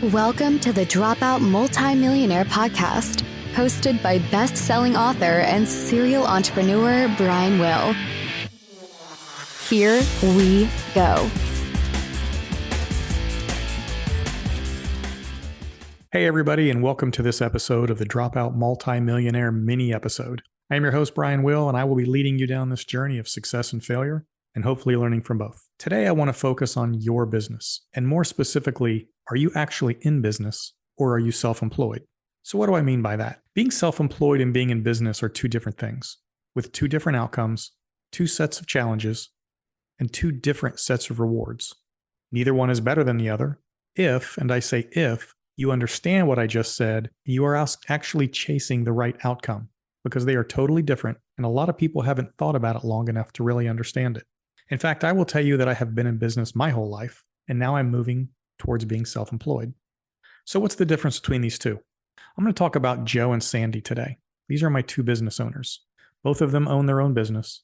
Welcome to the Dropout Multimillionaire Podcast, hosted by best-selling author and serial entrepreneur Brian Will. Here we go. Hey everybody, and welcome to this episode of the Dropout Multimillionaire mini episode. I am your host, Brian Will, and I will be leading you down this journey of success and failure, and hopefully learning from both. Today, I want to focus on your business, and more specifically, are you actually in business or are you self-employed? So what do I mean by that? Being self-employed and being in business are two different things, with two different outcomes, two sets of challenges, and two different sets of rewards. Neither one is better than the other. If, and I say if, you understand what I just said, you are actually chasing the right outcome, because they are totally different, and a lot of people haven't thought about it long enough to really understand it. In fact, I will tell you that I have been in business my whole life, and now I'm moving towards being self-employed. So what's the difference between these two? I'm going to talk about Joe and Sandy today. These are my two business owners. Both of them own their own business.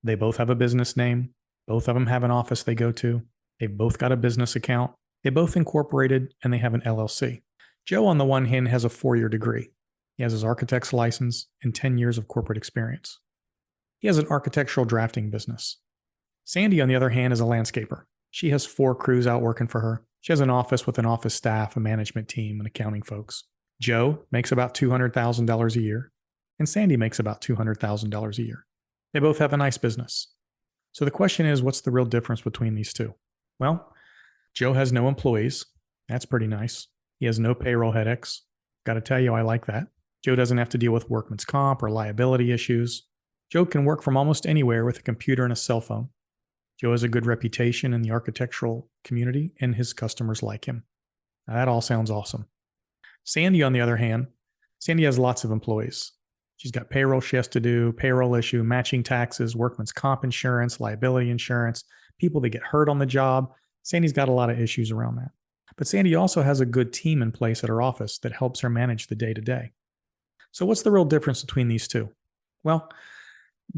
They both have a business name. Both of them have an office they go to. They've both got a business account. They both incorporated, and they have an LLC. Joe, on the one hand, has a 4-year degree. He has his architect's license and 10 years of corporate experience. He has an architectural drafting business. Sandy, on the other hand, is a landscaper. She has 4 crews out working for her. She has an office with an office staff, a management team, and accounting folks. Joe makes about $200,000 a year, and Sandy makes about $200,000 a year. They both have a nice business. So the question is, what's the real difference between these two? Well, Joe has no employees. That's pretty nice. He has no payroll headaches. Got to tell you, I like that. Joe doesn't have to deal with workman's comp or liability issues. Joe can work from almost anywhere with a computer and a cell phone. Joe has a good reputation in the architectural community, and his customers like him. Now, that all sounds awesome. Sandy, on the other hand, Sandy has lots of employees. She's got payroll she has to do, payroll issue, matching taxes, workman's comp insurance, liability insurance, people that get hurt on the job. Sandy's got a lot of issues around that. But Sandy also has a good team in place at her office that helps her manage the day-to-day. So what's the real difference between these two? Well,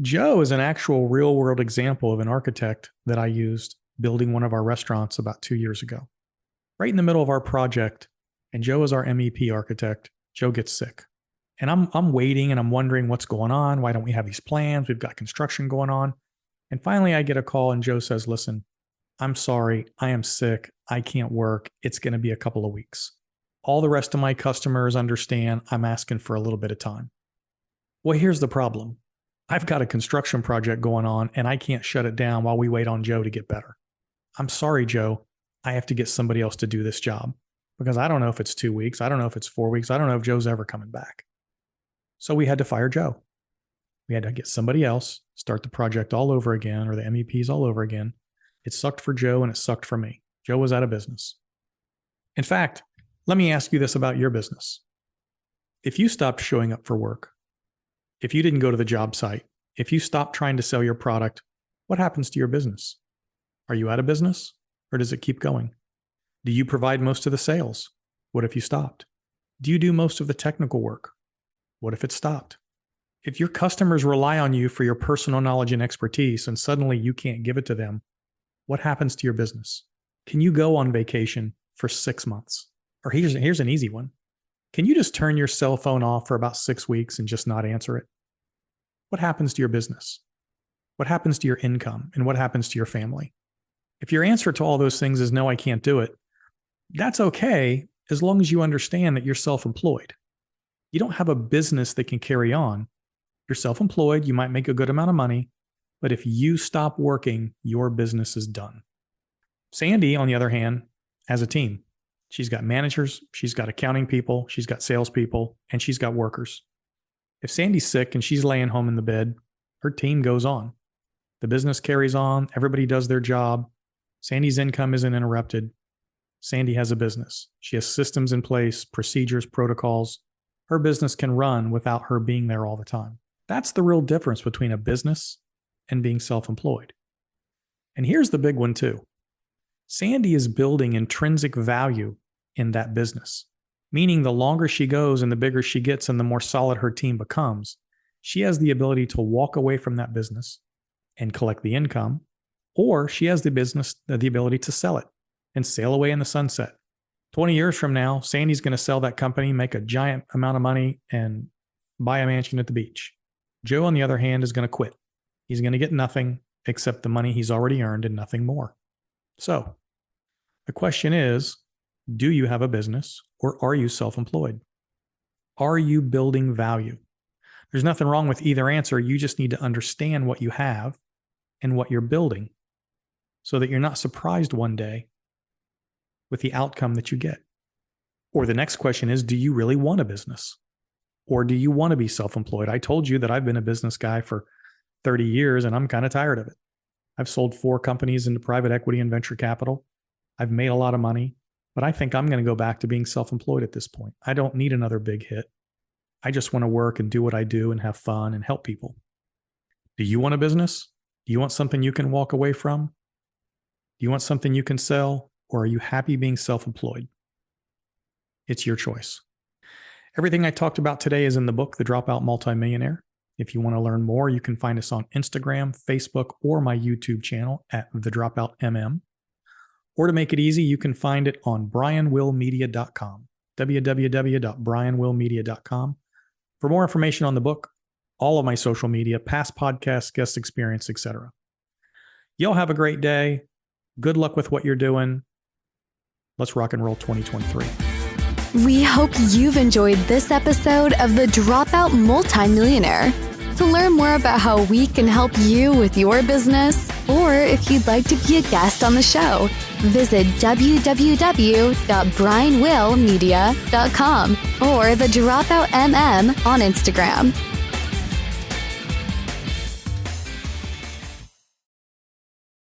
Joe is an actual real-world example of an architect that I used building one of our restaurants about 2 years ago. Right in the middle of our project, and Joe is our MEP architect, Joe gets sick. And I'm waiting and I'm wondering what's going on. Why don't we have these plans? We've got construction going on. And finally I get a call and Joe says, listen, I'm sorry, I am sick. I can't work. It's going to be a couple of weeks. All the rest of my customers understand I'm asking for a little bit of time. Well, here's the problem. I've got a construction project going on and I can't shut it down while we wait on Joe to get better. I'm sorry, Joe. I have to get somebody else to do this job because I don't know if it's 2 weeks. I don't know if it's 4 weeks. I don't know if Joe's ever coming back. So we had to fire Joe. We had to get somebody else, start the project all over again, or the MEPs all over again. It sucked for Joe and it sucked for me. Joe was out of business. In fact, let me ask you this about your business. If you stopped showing up for work, if you didn't go to the job site, if you stopped trying to sell your product, what happens to your business? Are you out of business or does it keep going? Do you provide most of the sales? What if you stopped? Do you do most of the technical work? What if it stopped? If your customers rely on you for your personal knowledge and expertise and suddenly you can't give it to them, what happens to your business? Can you go on vacation for 6 months? Or here's an easy one. Can you just turn your cell phone off for about 6 weeks and just not answer it? What happens to your business? What happens to your income? And what happens to your family? If your answer to all those things is no, I can't do it, that's okay as long as you understand that you're self-employed. You don't have a business that can carry on. You're self-employed, you might make a good amount of money, but if you stop working, your business is done. Sandy, on the other hand, has a team. She's got managers, she's got accounting people, she's got salespeople, and she's got workers. If Sandy's sick and she's laying home in the bed, her team goes on. The business carries on, everybody does their job. Sandy's income isn't interrupted. Sandy has a business. She has systems in place, procedures, protocols. Her business can run without her being there all the time. That's the real difference between a business and being self-employed. And here's the big one too. Sandy is building intrinsic value in that business, meaning the longer she goes and the bigger she gets and the more solid her team becomes, she has the ability to walk away from that business and collect the income, or she has the ability to sell it and sail away in the sunset. 20 years from now, Sandy's going to sell that company, make a giant amount of money, and buy a mansion at the beach. Joe, on the other hand, is going to quit. He's going to get nothing except the money he's already earned and nothing more. So the question is, do you have a business or are you self-employed? Are you building value? There's nothing wrong with either answer. You just need to understand what you have and what you're building so that you're not surprised one day with the outcome that you get. Or the next question is, do you really want a business? Or do you want to be self-employed? I told you that I've been a business guy for 30 years and I'm kind of tired of it. I've sold 4 companies into private equity and venture capital. I've made a lot of money, but I think I'm going to go back to being self-employed at this point. I don't need another big hit. I just want to work and do what I do and have fun and help people. Do you want a business? Do you want something you can walk away from? Do you want something you can sell? Or are you happy being self-employed? It's your choice. Everything I talked about today is in the book, The Dropout Multimillionaire. If you want to learn more, you can find us on Instagram, Facebook, or my YouTube channel at The Dropout MM. Or to make it easy, you can find it on brianwillmedia.com, www.brianwillmedia.com. For more information on the book, all of my social media, past podcasts, guest experience, etc. Y'all have a great day. Good luck with what you're doing. Let's rock and roll 2023. We hope you've enjoyed this episode of The Dropout Multimillionaire. To learn more about how we can help you with your business, or if you'd like to be a guest on the show, visit www.brianwillmedia.com or The Dropout MM on Instagram.